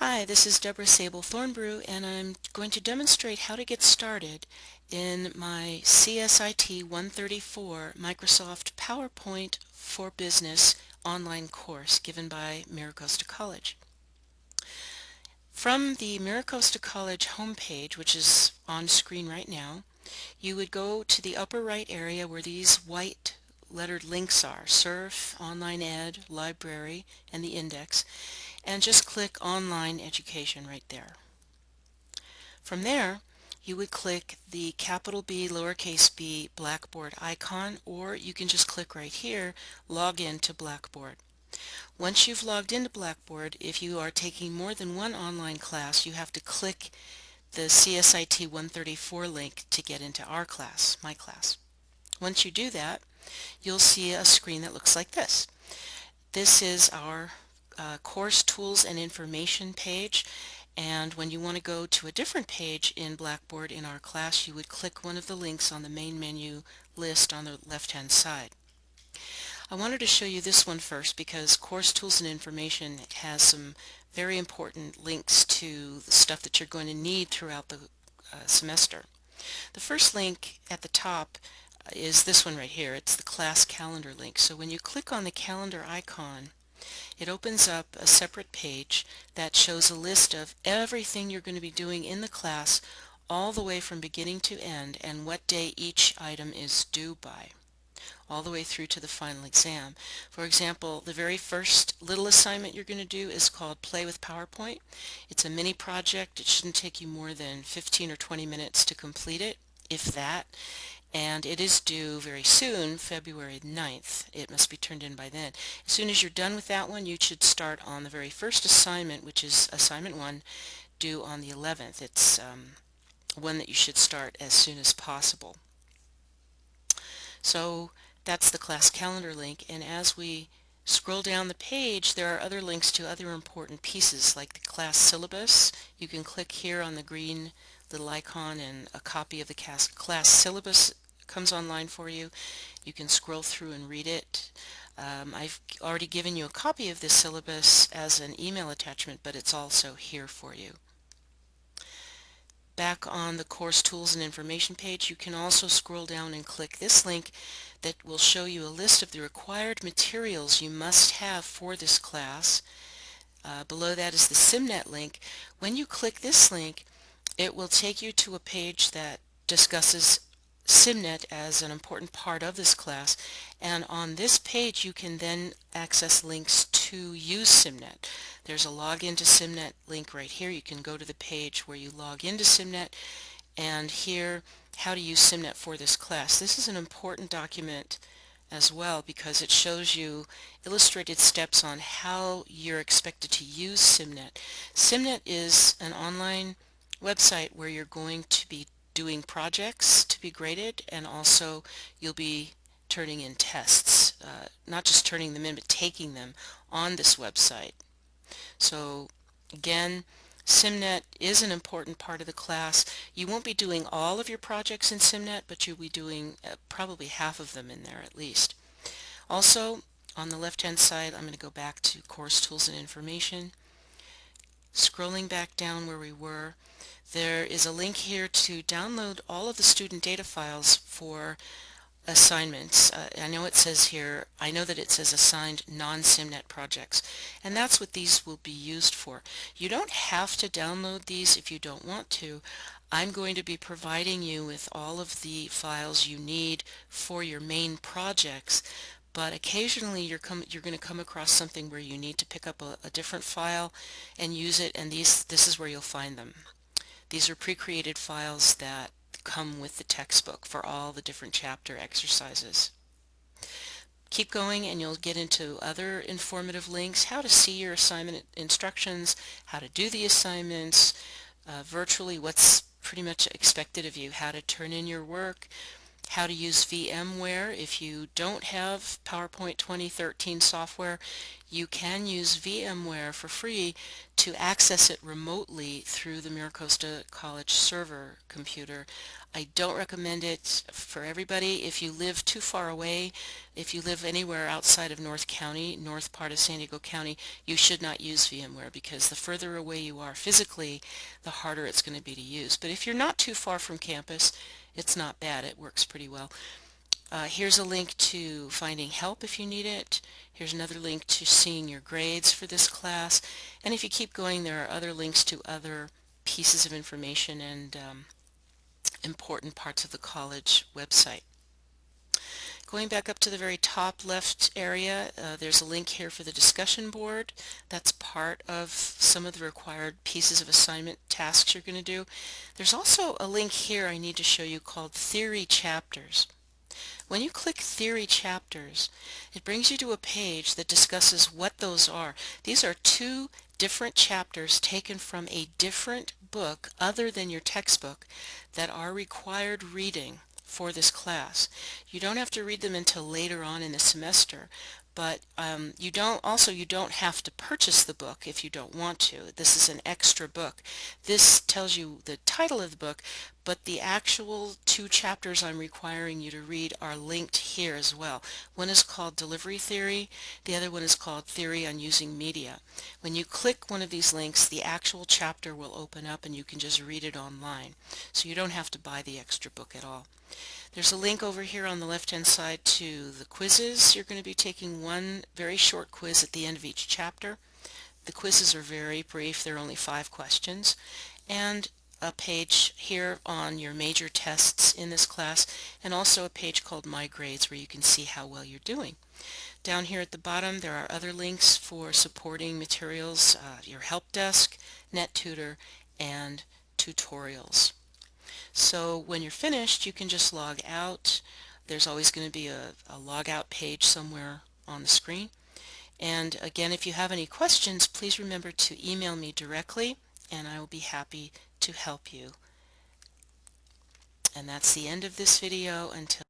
Hi, this is Deborah Sable Thornbrew, and I'm going to demonstrate how to get started in my CSIT134 Microsoft PowerPoint for Business online course given by MiraCosta College. From the MiraCosta College homepage, which is on screen right now, you would go to the upper right area where these white lettered links are: Surf, Online Ed, Library, and the Index, and just click Online Education right there. From there, you would click the capital B, lowercase b Blackboard icon, or you can just click right here, Log in to Blackboard. Once you've logged into Blackboard, if you are taking more than one online class, you have to click the CSIT 134 link to get into our class, my class. Once you do that, you'll see a screen that looks like this. This is our course tools and information page, and when you want to go to a different page in Blackboard in our class, you would click one of the links on the main menu list on the left-hand side. I wanted to show you this one first because course tools and information has some very important links to the stuff that you're going to need throughout the semester. The first link at the top is this one right here. It's the class calendar link. So when you click on the calendar icon, it opens up a separate page that shows a list of everything you're going to be doing in the class all the way from beginning to end and what day each item is due by, all the way through to the final exam. For example, the very first little assignment you're going to do is called Play with PowerPoint. It's a mini project. It shouldn't take you more than 15 or 20 minutes to complete it, if that. And it is due very soon, February 9th. It must be turned in by then. As soon as you're done with that one, you should start on the very first assignment, which is assignment 1, due on the 11th. It's one that you should start as soon as possible. So that's the class calendar link, and as we scroll down the page, there are other links to other important pieces like the class syllabus. You can click here on the green little icon and a copy of the class syllabus comes online for you. You can scroll through and read it. I've already given you a copy of this syllabus as an email attachment, but it's also here for you. Back on the course tools and information page, you can also scroll down and click this link that will show you a list of the required materials you must have for this class. Below that is the SimNet link. When you click this link, it will take you to a page that discusses SimNet as an important part of this class, and on this page you can then access links to use SimNet. There's a login to SimNet link right here. You can go to the page where you log into SimNet and here how to use SimNet for this class. This is an important document as well because it shows you illustrated steps on how you're expected to use SimNet. SimNet is an online website where you're going to be doing projects to be graded, and also you'll be turning in tests, not just turning them in but taking them on this website. So again, SimNet is an important part of the class. You won't be doing all of your projects in SimNet, but you'll be doing probably half of them in there at least. Also, on the left-hand side, I'm going to go back to Course Tools and Information. Scrolling back down where we were, there is a link here to download all of the student data files for assignments. I know it says here, I know that it says assigned non-SimNet projects, and that's what these will be used for. You don't have to download these if you don't want to. I'm going to be providing you with all of the files you need for your main projects, but occasionally you're going to come across something where you need to pick up a different file and use it, and this is where you'll find them. These are pre-created files that come with the textbook for all the different chapter exercises. Keep going and you'll get into other informative links, how to see your assignment instructions, how to do the assignments, virtually what's pretty much expected of you, how to turn in your work, how to use Vmware. If you don't have PowerPoint 2013 software, you can use VMware for free to access it remotely through the MiraCosta College server computer. I don't recommend it for everybody. If you live too far away, if you live anywhere outside of North County, north part of San Diego County, you should not use VMware, because the further away you are physically, the harder it's going to be to use. But if you're not too far from campus, it's not bad. It works pretty well. Here's a link to finding help if you need it. Here's another link to seeing your grades for this class. And if you keep going, there are other links to other pieces of information and important parts of the college website. Going back up to the very top left area, there's a link here for the discussion board. That's part of some of the required pieces of assignment tasks you're going to do. There's also a link here I need to show you called Theory Chapters. When you click Theory Chapters, it brings you to a page that discusses what those are. These are two different chapters taken from a different book other than your textbook that are required reading for this class. You don't have to read them until later on in the semester, but you don't have to purchase the book if you don't want to. This is an extra book. This tells you the title of the book, but the actual two chapters I'm requiring you to read are linked here as well. One is called Delivery Theory, the other one is called Theory on Using Media. When you click one of these links, the actual chapter will open up and you can just read it online. So you don't have to buy the extra book at all. There's a link over here on the left-hand side to the quizzes. You're going to be taking one very short quiz at the end of each chapter. The quizzes are very brief. They're only 5 questions. And a page here on your major tests in this class, and also a page called My Grades where you can see how well you're doing. Down here at the bottom there are other links for supporting materials, your help desk, NetTutor, and tutorials. So when you're finished, you can just log out. There's always going to be a log out page somewhere on the screen. And again, if you have any questions, please remember to email me directly and I will be happy to help you. And that's the end of this video. Until